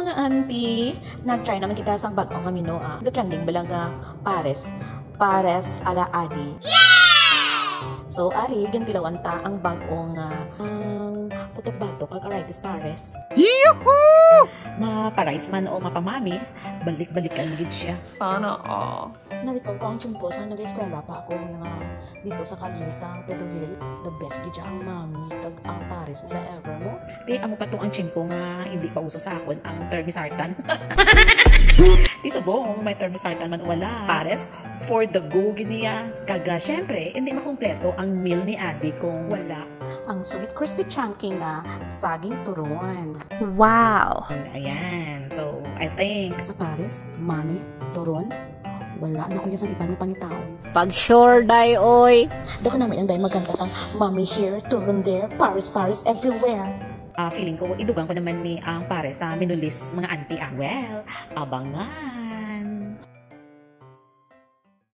mga auntie, nag-try naman kita sang bagong nga menu Trending ba lang pares ala adi. So ari gantilawan ta ang bagong putok bato kag aritis pares. Yuhu! Maparais man o mapamami, balik-balikan gid siya. Sana all. Na-recall ko ang chimpo sa nag-eskwela pa ako nga dito sa Kalisa, Pedro Hill. The best gid ang mami kag ang pares nila ever mo. Di amo pa to ang chimpo nga hindi pa uso sa akon ang termisartan. Di subong may termisartan man wala. Pares for the go giniya. Kaga syempre hindi makumpleto ang meal ni Adi kung wala ang sweet crispy chunky na saging turon. Wow! Ayan. So, I think sa Paris, mami, turon, wala na ko niya sa iba ng pangitao. Pag sure day, oy! Dako namin ang dahil magkanta sang mami here, turon there, Paris, Paris, everywhere. Feeling ko, idugang ko naman ni ang Paris sa minulis mga auntie. Well, abangan!